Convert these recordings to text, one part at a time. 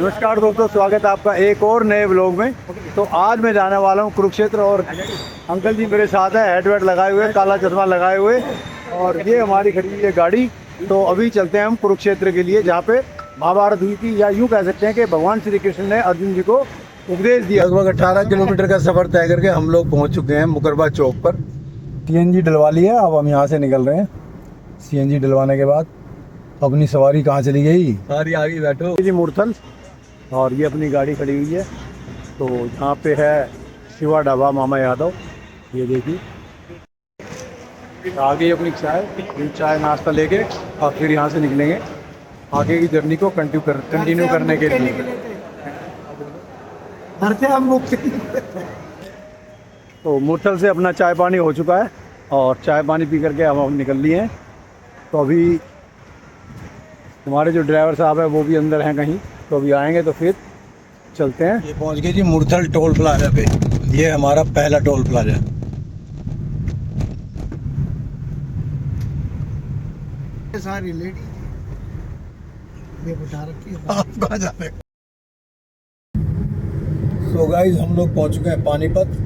नमस्कार दोस्तों, स्वागत है आपका एक और नए ब्लॉग में। तो आज मैं जाने वाला हूँ कुरुक्षेत्र और अंकल जी मेरे साथ है, हेडवेट लगाए हुए, काला चश्मा लगाए हुए, और ये हमारी खड़ी हुई है गाड़ी। तो अभी चलते हैं हम कुरुक्षेत्र के लिए, जहाँ पे महाभारत हुई थी, या यूँ कह सकते हैं कि भगवान श्री कृष्ण ने अर्जुन जी को उपदेश दिया। लगभग 18 किलोमीटर का सफ़र तय करके हम लोग पहुँच चुके हैं मुकरबा चौक पर। CNG डलवा ली है, अब हम यहाँ से निकल रहे हैं। CNG डलवाने के बाद अपनी सवारी कहाँ चली गई, सारी आगे बैठो जी मूर्थल। और ये अपनी गाड़ी खड़ी हुई है। तो यहाँ पे है शिवा ढाबा मामा यादव, ये देखिए। आगे अपनी चाय नाश्ता लेके और फिर यहाँ से निकलेंगे आगे की जर्नी को कंटिन्यू करने के लिए। तो मूर्थल से अपना चाय पानी हो चुका है और चाय पानी पी करके हम निकल लिए हैं। तो अभी हमारे जो ड्राइवर साहब है वो भी अंदर हैं कहीं, तो अभी आएंगे तो फिर चलते हैं। ये पहुंच गए जी मूर्थल टोल प्लाजा पे। ये हमारा पहला टोल प्लाजा। सारी लेडी ये बता रखी है। आप कहाँ जा रहे हैं? सो गाइस, हम लोग पहुंच चुके हैं पानीपत।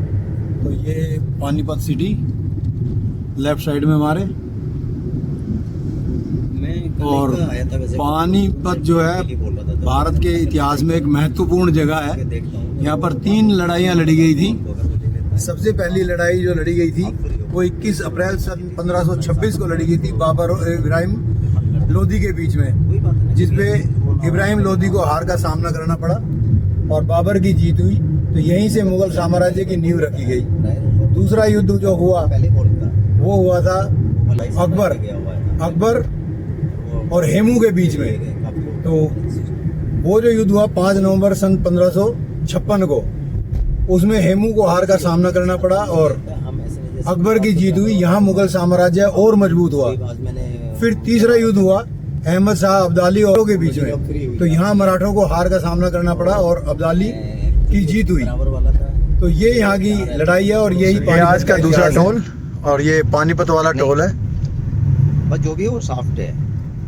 तो ये पानीपत सिटी लेफ्ट साइड में हमारे, और पानीपत जो है भारत के इतिहास में एक महत्वपूर्ण जगह है। यहाँ पर 3 लड़ाइयाँ लड़ी गई थी। सबसे पहली लड़ाई जो लड़ी गई थी वो 21 अप्रैल सन 1526 को लड़ी गई थी बाबर और इब्राहिम लोदी के बीच में, जिसपे इब्राहिम लोदी को हार का सामना करना पड़ा और बाबर की जीत हुई। तो यहीं से मुगल साम्राज्य की नींव रखी गई। दूसरा युद्ध जो हुआ वो हुआ था अकबर और हेमू के बीच में। तो वो जो युद्ध हुआ 5 नवंबर सन 1556 को, उसमें हेमू को हार का सामना करना पड़ा और अकबर की जीत हुई। यहाँ मुगल साम्राज्य और मजबूत हुआ। फिर तीसरा युद्ध हुआ अहमद शाह अब्दाली और के बीच में। तो यहाँ मराठों को हार का सामना करना पड़ा और अब्दाली की जीत हुई। तो ये यहाँ की लड़ाई है और यही आज का दूसरा टोल, और ये पानीपत वाला टोल है। बस जो भी है वो सॉफ्ट है।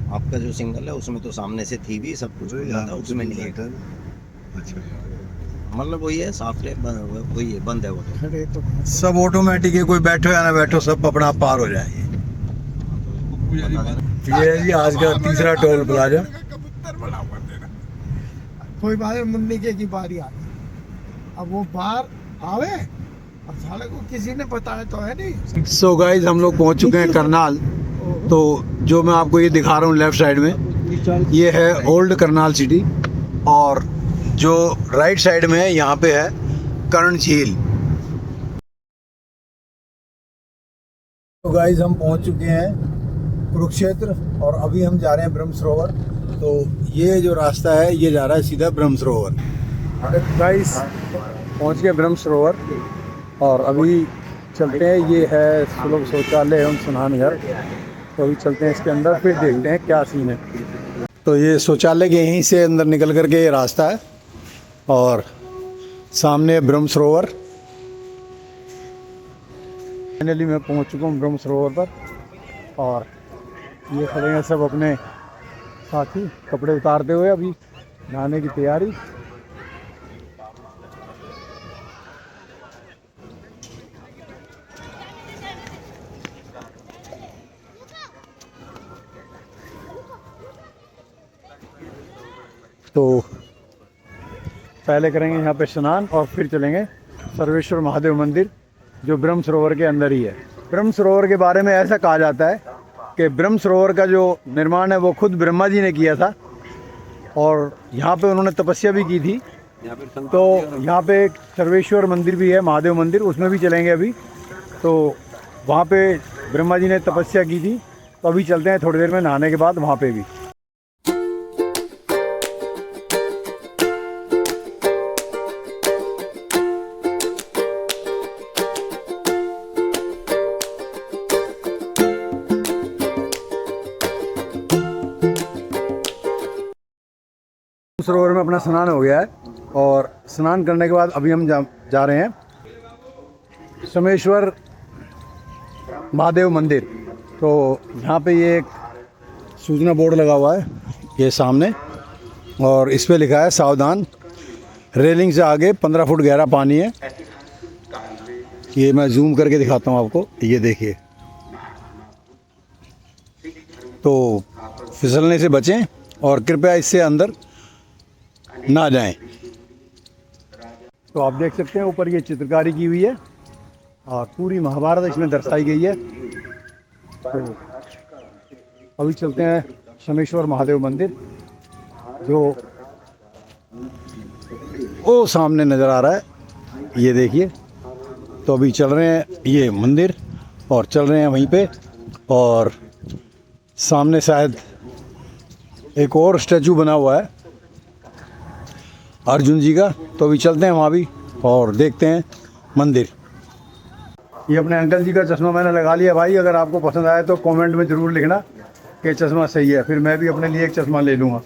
आपका जो सिंगल है उसमें तो सामने से थी भी सब कुछ था, उसमें नहीं है। मतलब वही है, सॉफ्ट है, वही है, बंद है वो तो। सब ऑटोमेटिक है, कोई बैठो या ना बैठो सब अपना आप पार हो जाएगी। ये है जी आज का तीसरा टोल प्लाजा। कोई बात मुन्नी की बारी आ गई, अब वो बाहर आवे और साले को किसी ने बताया तो है नहीं। सो गाइस, हम लोग पहुंच चुके हैं करनाल। तो जो मैं आपको ये दिखा रहा हूँ लेफ्ट साइड में, ये है ओल्ड करनाल सिटी, और जो राइट साइड में है यहाँ पे है कर्ण झील। तो गाइस, हम पहुंच चुके हैं कुरुक्षेत्र और अभी हम जा रहे हैं ब्रह्म सरोवर। तो ये जो रास्ता है ये जा रहा है सीधा ब्रह्म सरोवर। गाइस, पहुंच गए ब्रह्म सरोवर और अभी चलते हैं। ये है सुलभ शौचालय एवं स्नान घर। तो अभी चलते हैं इसके अंदर, फिर देखते हैं क्या सीन है। तो ये शौचालय के यहीं से अंदर निकल करके ये रास्ता है और सामने ब्रह्म सरोवर। फाइनली मैं पहुंच चुका हूँ ब्रह्म सरोवर पर, और ये खड़े हैं सब अपने साथी, कपड़े उतारते हुए अभी नहाने की तैयारी। तो पहले करेंगे यहाँ पे स्नान और फिर चलेंगे सर्वेश्वर महादेव मंदिर, जो ब्रह्म सरोवर के अंदर ही है। ब्रह्म सरोवर के बारे में ऐसा कहा जाता है कि ब्रह्म सरोवर का जो निर्माण है वो खुद ब्रह्मा जी ने किया था, और यहाँ पे उन्होंने तपस्या भी की थी। तो यहाँ पे एक सर्वेश्वर मंदिर भी है, महादेव मंदिर, उसमें भी चलेंगे अभी। तो वहाँ पे ब्रह्मा जी ने तपस्या की थी। तो अभी चलते हैं थोड़ी देर में नहाने के बाद वहाँ पे भी। सरोवर में अपना स्नान हो गया है, और स्नान करने के बाद अभी हम जा रहे हैं सोमेश्वर महादेव मंदिर। तो यहाँ पे ये एक सूचना बोर्ड लगा हुआ है ये सामने, और इस पे लिखा है सावधान, रेलिंग से आगे 15 फुट गहरा पानी है। ये मैं जूम करके दिखाता हूँ आपको, ये देखिए। तो फिसलने से बचें और कृपया इससे अंदर ना जाएं। तो आप देख सकते हैं ऊपर ये चित्रकारी की हुई है और पूरी महाभारत इसमें दर्शाई गई है। तो अभी चलते हैं शमेश्वर महादेव मंदिर, जो वो सामने नज़र आ रहा है, ये देखिए। तो अभी चल रहे हैं ये मंदिर और चल रहे हैं वहीं पे, और सामने शायद एक और स्टैचू बना हुआ है अर्जुन जी का। तो अभी चलते हैं वहाँ भी और देखते हैं मंदिर। ये अपने अंकल जी का चश्मा मैंने लगा लिया भाई, अगर आपको पसंद आए तो कमेंट में ज़रूर लिखना कि चश्मा सही है, फिर मैं भी अपने लिए एक चश्मा ले लूँगा,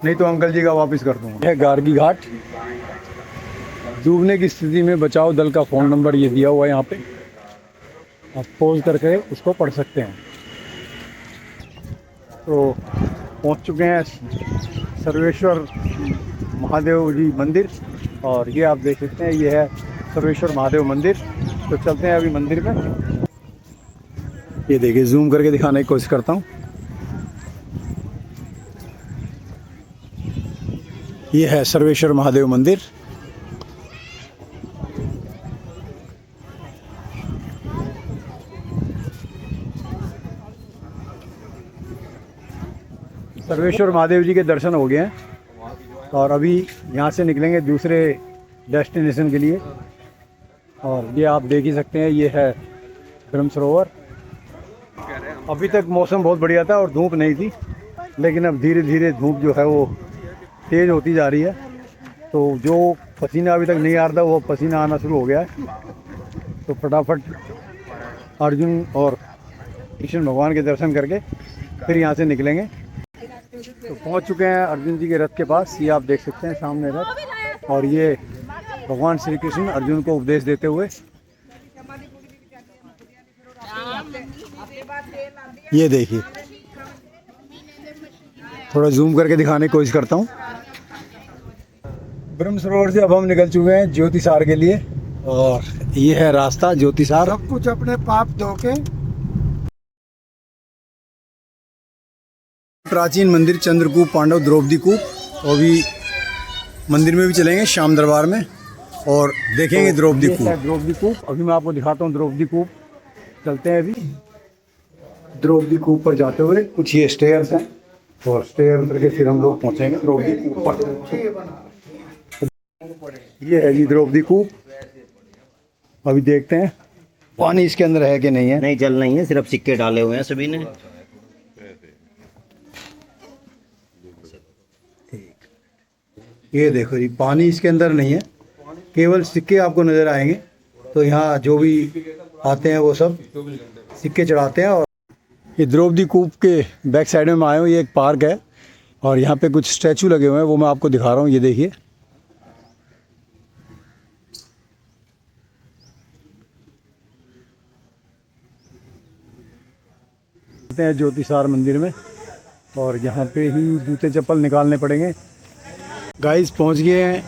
नहीं तो अंकल जी का वापस कर दूँगा। यह गार्गी घाट, डूबने की स्थिति में बचाव दल का फ़ोन नंबर ये दिया हुआ है यहाँ पे, आप पोज करके उसको पढ़ सकते हैं। तो पहुँच चुके हैं सर्वेश्वर महादेव जी मंदिर, और ये आप देख सकते हैं ये है सर्वेश्वर महादेव मंदिर। तो चलते हैं अभी मंदिर में। ये देखिए, जूम करके दिखाने की कोशिश करता हूँ। ये है सर्वेश्वर महादेव मंदिर। सर्वेश्वर महादेव जी के दर्शन हो गए हैं और अभी यहाँ से निकलेंगे दूसरे डेस्टिनेशन के लिए। और ये आप देख ही सकते हैं, ये है ब्रह्म सरोवर। अभी तक मौसम बहुत बढ़िया था और धूप नहीं थी, लेकिन अब धीरे धीरे धूप जो है वो तेज़ होती जा रही है। तो जो पसीना अभी तक नहीं आ रहा था वो पसीना आना शुरू हो गया है। तो फटाफट अर्जुन और कृष्ण भगवान के दर्शन करके फिर यहाँ से निकलेंगे। तो पहुँच चुके हैं अर्जुन जी के रथ के पास, ये आप देख सकते हैं सामने रथ, और ये भगवान श्री कृष्ण अर्जुन को उपदेश देते हुए। ये देखिए, थोड़ा जूम करके दिखाने की कोशिश करता हूँ। ब्रह्म सरोवर से अब हम निकल चुके हैं ज्योतिसार के लिए, और ये है रास्ता ज्योतिसार। सब कुछ अपने पाप धो के। प्राचीन मंदिर चंद्रकूप पांडव द्रौपदी कूप, और भी मंदिर में भी चलेंगे शाम दरबार में और देखेंगे द्रौपदी कूप। द्रौपदी कूप अभी मैं आपको दिखाता हूँ। द्रौपदी कूप चलते हैं अभी। द्रौपदी कूप पर जाते हुए कुछ ये स्टेयर्स हैं, और स्टेयर उतर के फिर हम लोग पहुँचेंगे द्रौपदी कूप पर। ये है जी द्रौपदी कूप। अभी देखते हैं पानी इसके अंदर है कि नहीं है। नहीं, जल नहीं है, सिर्फ सिक्के डाले हुए हैं सभी ने। ये देखो जी, पानी इसके अंदर नहीं है, केवल सिक्के आपको नज़र आएंगे। तो यहाँ जो भी आते हैं वो सब सिक्के चढ़ाते हैं। और ये द्रौपदी कूप के बैक साइड में मैं आया हूँ, ये एक पार्क है और यहाँ पे कुछ स्टैचू लगे हुए हैं, वो मैं आपको दिखा रहा हूँ। ये देखिए, ज्योतिसार मंदिर में, और यहाँ पे ही जूते चप्पल निकालने पड़ेंगे। गाइस पहुँच गए हैं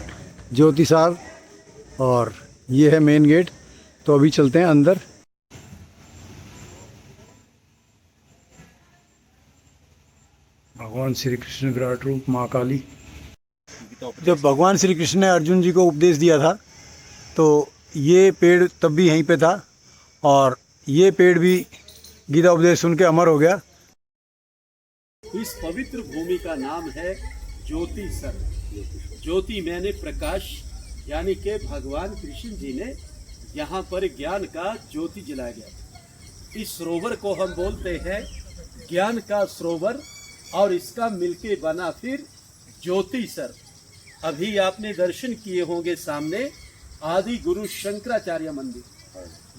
ज्योतिसार, और ये है मेन गेट। तो अभी चलते हैं अंदर। भगवान श्री कृष्ण विराट रूप माँ काली। जब भगवान श्री कृष्ण ने अर्जुन जी को उपदेश दिया था तो ये पेड़ तब भी यहीं पे था, और ये पेड़ भी गीता उपदेश सुन के अमर हो गया। इस पवित्र भूमि का नाम है ज्योतिसर। ज्योति मैंने प्रकाश, यानी कि भगवान कृष्ण जी ने यहाँ पर ज्ञान का ज्योति जलाया गया। इस सरोवर को हम बोलते हैं ज्ञान का सरोवर, और इसका मिलके बना फिर ज्योतिसर। अभी आपने दर्शन किए होंगे सामने आदि गुरु शंकराचार्य मंदिर।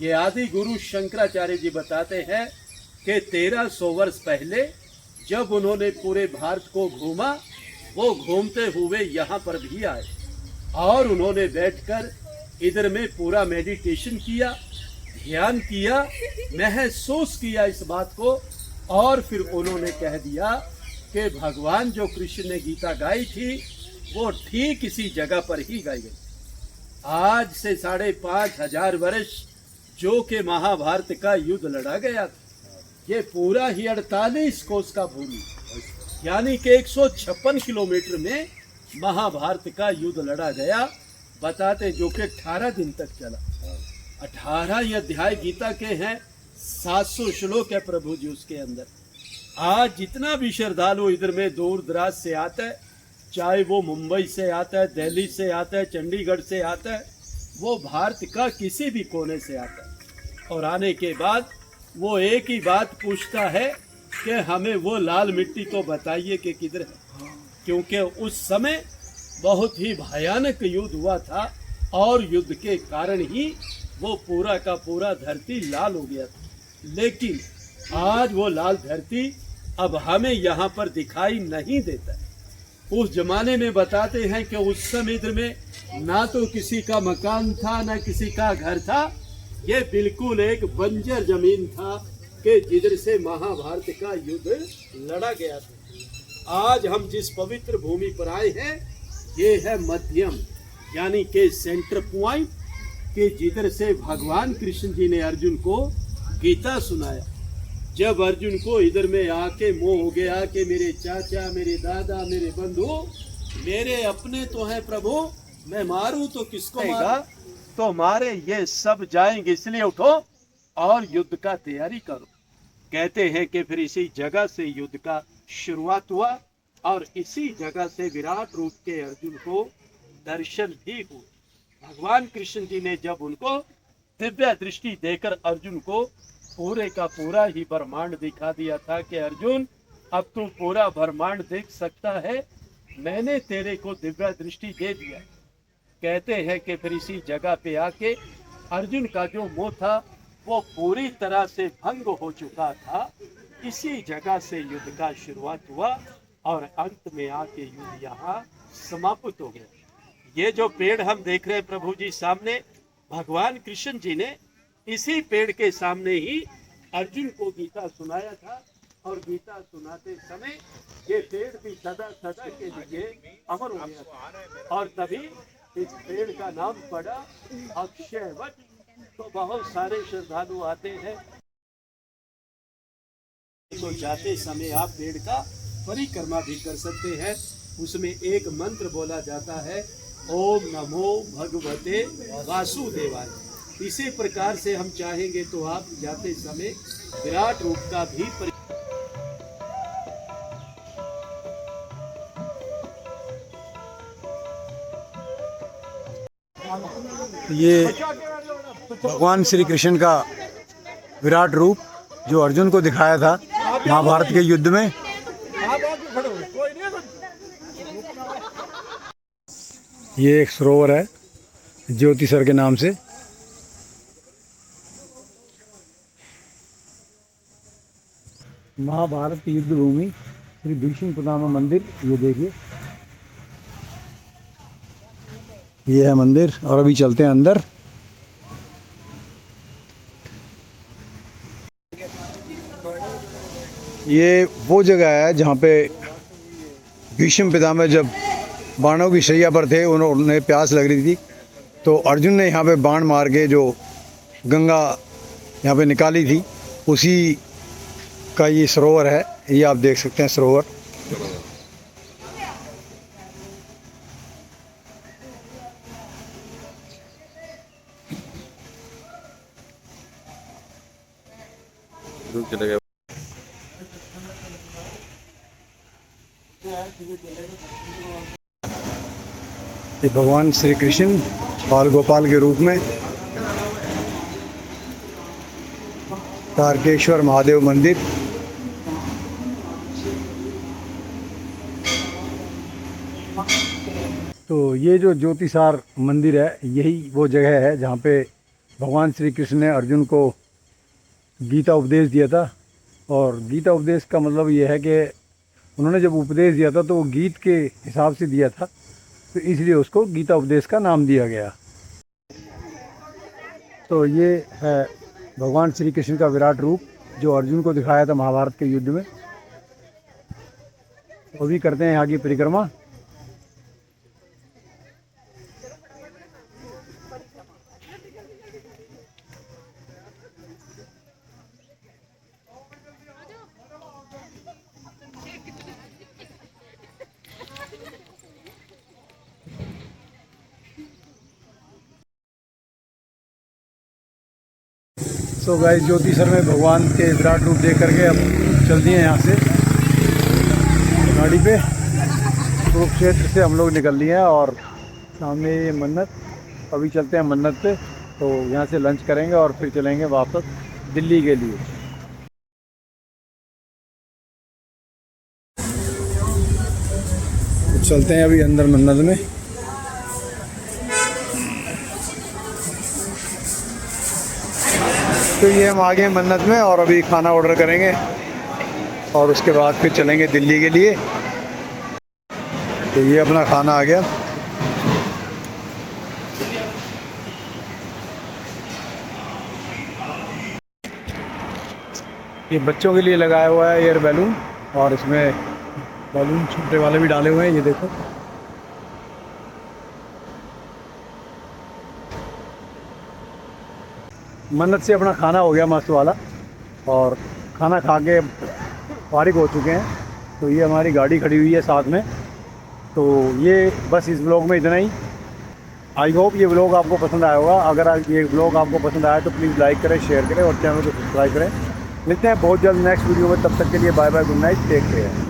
ये आदि गुरु शंकराचार्य जी बताते हैं कि 1300 वर्ष पहले जब उन्होंने पूरे भारत को घूमा, वो घूमते हुए यहाँ पर भी आए और उन्होंने बैठकर इधर में पूरा मेडिटेशन किया, ध्यान किया, महसूस किया इस बात को, और फिर उन्होंने कह दिया कि भगवान जो कृष्ण ने गीता गाई थी वो ठीक इसी जगह पर ही गाई गई। आज से 5,500 वर्ष जो कि महाभारत का युद्ध लड़ा गया था, ये पूरा ही 48 कोस का भूमि यानी कि 156 किलोमीटर में महाभारत का युद्ध लड़ा गया। बताते जो कि 18 दिन तक चला। 18 अध्याय गीता के हैं, 700 श्लोक है प्रभु जी उसके अंदर। आज जितना भी श्रद्धालु इधर में दूर दराज से आता है, चाहे वो मुंबई से आता है, दिल्ली से आता है, चंडीगढ़ से आता है, वो भारत का किसी भी कोने से आता है, और आने के बाद वो एक ही बात पूछता है कि हमें वो लाल मिट्टी तो बताइए कि किधर है, क्योंकि उस समय बहुत ही भयानक युद्ध हुआ था और युद्ध के कारण ही वो पूरा का पूरा धरती लाल हो गया था। लेकिन आज वो लाल धरती अब हमें यहाँ पर दिखाई नहीं देता है। उस जमाने में बताते हैं कि उस समय इधर में ना तो किसी का मकान था ना किसी का घर था, ये बिल्कुल एक बंजर जमीन था कि जिधर से महाभारत का युद्ध लड़ा गया था। आज हम जिस पवित्र भूमि पर आए हैं ये है मध्यम यानी के सेंटर पॉइंट के जिधर से भगवान कृष्ण जी ने अर्जुन को गीता सुनाया। जब अर्जुन को इधर में आके मोह हो गया कि मेरे चाचा, मेरे दादा, मेरे बंधु मेरे अपने तो हैं प्रभु, मैं मारूं तो किसको मारूं? तो मारे ये सब जाएंगे, इसलिए उठो और युद्ध का तैयारी करो। कहते हैं कि फिर इसी जगह से युद्ध का शुरुआत हुआ और इसी जगह से विराट रूप के अर्जुन को दर्शन भी हुए। भगवान कृष्ण जी ने जब उनको दिव्य दृष्टि देकर अर्जुन को पूरे का पूरा ही ब्रह्मांड दिखा दिया था कि अर्जुन अब तू पूरा ब्रह्मांड देख सकता है, मैंने तेरे को दिव्य दृष्टि दे दिया। कहते हैं कि फिर इसी जगह पे आके अर्जुन का जो मोह था वो पूरी तरह से भंग हो चुका था। इसी जगह से युद्ध का शुरुआत हुआ और अंत में आके युद्ध यहाँ समाप्त हो गया। ये जो पेड़ हम देख रहे हैं प्रभु जी सामने, भगवान कृष्ण जी ने इसी पेड़ के सामने ही अर्जुन को गीता सुनाया था और गीता सुनाते समय ये पेड़ भी सदा सदा के लिए अमर हो गया था और तभी इस पेड़ का नाम पड़ा अक्षयवट। तो बहुत सारे श्रद्धालु आते हैं, तो जाते समय आप पेड़ का परिक्रमा भी कर सकते हैं। उसमें एक मंत्र बोला जाता है, ओम नमो भगवते वासुदेवाय। इसी प्रकार से हम चाहेंगे तो आप जाते समय विराट रूप का भी ये भगवान श्री कृष्ण का विराट रूप जो अर्जुन को दिखाया था महाभारत के युद्ध में। ये एक सरोवर है ज्योतिसर के नाम से। महाभारत की युद्ध भूमि श्री भीष्म पितामह मंदिर, ये देखिए ये है मंदिर और अभी चलते हैं अंदर। ये वो जगह है जहाँ पे भीष्म पितामह जब बाणों की शैया पर थे, उन्हें प्यास लग रही थी तो अर्जुन ने यहाँ पे बाण मार के जो गंगा यहाँ पे निकाली थी, उसी का ये सरोवर है। ये आप देख सकते हैं सरोवर। ये भगवान श्री कृष्ण बाल गोपाल के रूप में तारकेश्वर महादेव मंदिर। तो ये जो ज्योतिसार मंदिर है यही वो जगह है जहाँ पे भगवान श्री कृष्ण ने अर्जुन को गीता उपदेश दिया था। और गीता उपदेश का मतलब ये है कि उन्होंने जब उपदेश दिया था तो वो गीत के हिसाब से दिया था, तो इसलिए उसको गीता उपदेश का नाम दिया गया। तो ये है भगवान श्री कृष्ण का विराट रूप जो अर्जुन को दिखाया था महाभारत के युद्ध में। अभी करते हैं यहाँ की परिक्रमा। तो गाइस ज्योतिसर में भगवान के विराट रूप देख करके अब चलती हैं यहाँ से गाड़ी पे। कुरुक्षेत्र से हम लोग निकल लिए हैं और सामने ये मन्नत, अभी चलते हैं मन्नत पे। तो यहाँ से लंच करेंगे और फिर चलेंगे वापस दिल्ली के लिए। तो चलते हैं अभी अंदर मन्नत में। तो ये हम आ गए मन्नत में और अभी खाना ऑर्डर करेंगे और उसके बाद फिर चलेंगे दिल्ली के लिए। तो ये अपना खाना आ गया। ये बच्चों के लिए लगाया हुआ है एयर बैलून, और इसमें बैलून छोटे वाले भी डाले हुए हैं, ये देखो। मन्नत से अपना खाना हो गया मस्त वाला, और खाना खा के फारिग हो चुके हैं। तो ये हमारी गाड़ी खड़ी हुई है साथ में। तो ये बस इस ब्लॉग में इतना ही। आई होप ये ब्लॉग आपको पसंद आया होगा। अगर ये ब्लॉग आपको पसंद आया तो प्लीज़ लाइक करें, शेयर करें और चैनल को सब्सक्राइब करें। मिलते हैं बहुत जल्द नेक्स्ट वीडियो में। तब तक के लिए bye bye, good night, take care.